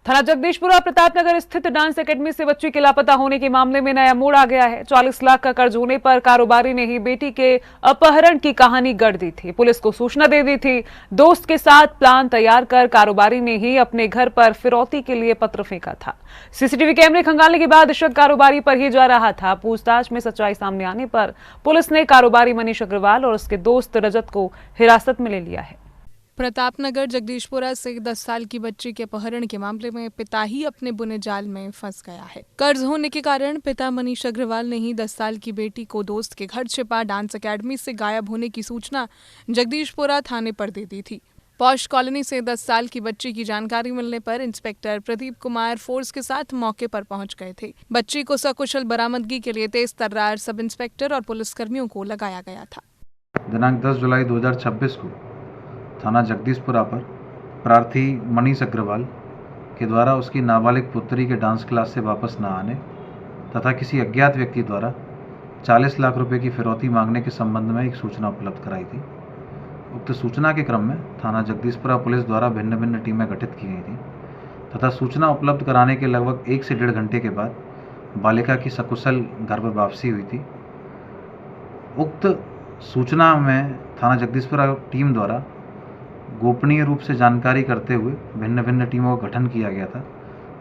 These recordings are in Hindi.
थाना जगदीशपुरा प्रतापनगर स्थित डांस एकेडमी से बच्ची के लापता होने के मामले में नया मोड़ आ गया है। 40 लाख का कर्ज होने पर कारोबारी ने ही बेटी के अपहरण की कहानी गढ़ दी थी। पुलिस को सूचना दे दी थी। दोस्त के साथ प्लान तैयार कर कारोबारी ने ही अपने घर पर फिरौती के लिए पत्र फेंका था। सीसीटीवी कैमरे खंगालने के बाद शक कारोबारी पर ही जा रहा था। पूछताछ में सच्चाई सामने आने पर पुलिस ने कारोबारी मनीष अग्रवाल और उसके दोस्त रजत को हिरासत में ले लिया है। प्रतापनगर जगदीशपुरा से 10 साल की बच्ची के अपहरण के मामले में पिता ही अपने बुने जाल में फंस गया है। कर्ज होने के कारण पिता मनीष अग्रवाल ने ही 10 साल की बेटी को दोस्त के घर छिपा डांस एकेडमी से गायब होने की सूचना जगदीशपुरा थाने पर दे दी थी। पॉश कॉलोनी से 10 साल की बच्ची की जानकारी मिलने पर इंस्पेक्टर प्रदीप कुमार फोर्स के साथ मौके पर पहुंच गए थे। बच्ची को सकुशल बरामदगी के लिए तेज तर्रार सब इंस्पेक्टर और पुलिसकर्मियों को लगाया गया था। दिनांक 10 जुलाई 2026 को थाना जगदीशपुरा पर प्रार्थी मनीष अग्रवाल के द्वारा उसकी नाबालिग पुत्री के डांस क्लास से वापस न आने तथा किसी अज्ञात व्यक्ति द्वारा 40 लाख रुपए की फिरौती मांगने के संबंध में एक सूचना उपलब्ध कराई थी। उक्त सूचना के क्रम में थाना जगदीशपुरा पुलिस द्वारा भिन्न भिन्न टीमें गठित की गई थी तथा सूचना उपलब्ध कराने के लगभग 1 से 1.5 घंटे के बाद बालिका की सकुशल घर पर वापसी हुई थी। उक्त सूचना में थाना जगदीशपुरा टीम द्वारा गोपनीय रूप से जानकारी करते हुए भिन्न भिन्न टीमों का गठन किया गया था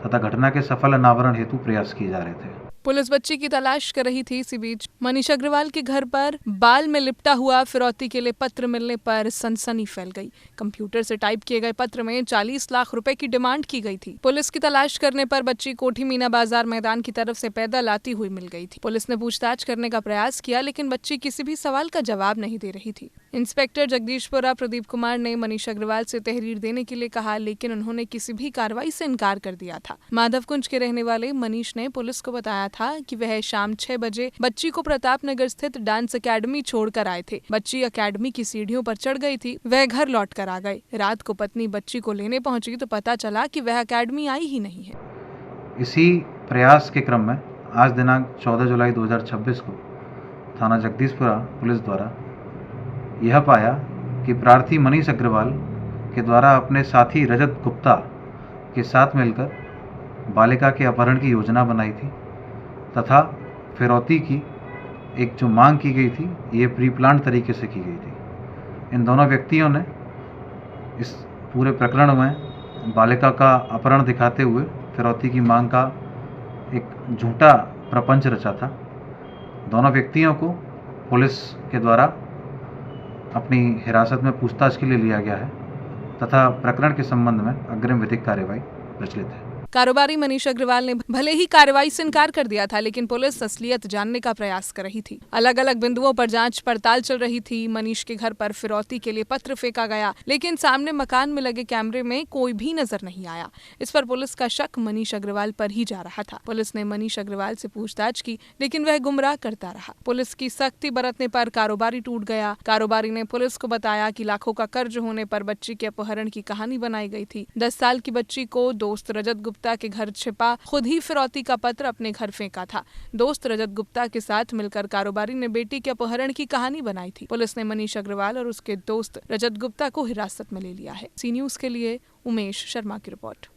तथा घटना के सफल अनावरण हेतु प्रयास किए जा रहे थे। पुलिस बच्ची की तलाश कर रही थी। इसी बीच मनीष अग्रवाल के घर पर बाल में लिपटा हुआ फिरौती के लिए पत्र मिलने पर सनसनी फैल गई। कंप्यूटर से टाइप किए गए पत्र में 40 लाख रुपए की डिमांड की गई थी। पुलिस की तलाश करने पर बच्ची कोठी मीना बाजार मैदान की तरफ से पैदल आती हुई मिल गई थी। पुलिस ने पूछताछ करने का प्रयास किया लेकिन बच्ची किसी भी सवाल का जवाब नहीं दे रही थी। इंस्पेक्टर जगदीशपुरा प्रदीप कुमार ने मनीष अग्रवाल से तहरीर देने के लिए कहा लेकिन उन्होंने किसी भी कार्रवाई से इनकार कर दिया था। माधवकुंज के रहने वाले मनीष ने पुलिस को बताया था कि वह शाम 6 बजे बच्ची को प्रतापनगर स्थित डांस एकेडमी छोड़कर आए थे। बच्ची एकेडमी की सीढ़ियों पर चढ़ गई थी। वह घर लौट कर आ गए। रात को पत्नी बच्ची को लेने पहुंची तो पता चला कि वह एकेडमी आई ही नहीं है। इसी प्रयास के क्रम में आज दिनांक 14 जुलाई 2026 को थाना जगदीशपुरा पुलिस द्वारा यह पाया कि प्रार्थी मनीष अग्रवाल के द्वारा अपने साथी रजत गुप्ता के साथ मिलकर बालिका के अपहरण की योजना बनाई थी तथा फिरौती की एक जो मांग की गई थी ये प्री प्लान तरीके से की गई थी। इन दोनों व्यक्तियों ने इस पूरे प्रकरण में बालिका का अपहरण दिखाते हुए फिरौती की मांग का एक झूठा प्रपंच रचा था। दोनों व्यक्तियों को पुलिस के द्वारा अपनी हिरासत में पूछताछ के लिए लिया गया है तथा प्रकरण के संबंध में अग्रिम विधिक कार्यवाही प्रचलित है। कारोबारी मनीष अग्रवाल ने भले ही कार्रवाई से इनकार कर दिया था लेकिन पुलिस असलियत जानने का प्रयास कर रही थी। अलग अलग बिंदुओं पर जांच पड़ताल चल रही थी। मनीष के घर पर फिरौती के लिए पत्र फेंका गया लेकिन सामने मकान में लगे कैमरे में कोई भी नजर नहीं आया। इस पर पुलिस का शक मनीष अग्रवाल पर ही जा रहा था। पुलिस ने मनीष अग्रवाल से पूछताछ की लेकिन वह गुमराह करता रहा। पुलिस की सख्ती बरतने पर कारोबारी टूट गया। कारोबारी ने पुलिस को बताया कि लाखों का कर्ज होने पर बच्ची के अपहरण की कहानी बनाई गई थी। 10 साल की बच्ची को दोस्त रजत गुप्ता के घर छिपा खुद ही फिरौती का पत्र अपने घर फेंका था। दोस्त रजत गुप्ता के साथ मिलकर कारोबारी ने बेटी के अपहरण की कहानी बनाई थी। पुलिस ने मनीष अग्रवाल और उसके दोस्त रजत गुप्ता को हिरासत में ले लिया है। सी न्यूज़ के लिए उमेश शर्मा की रिपोर्ट।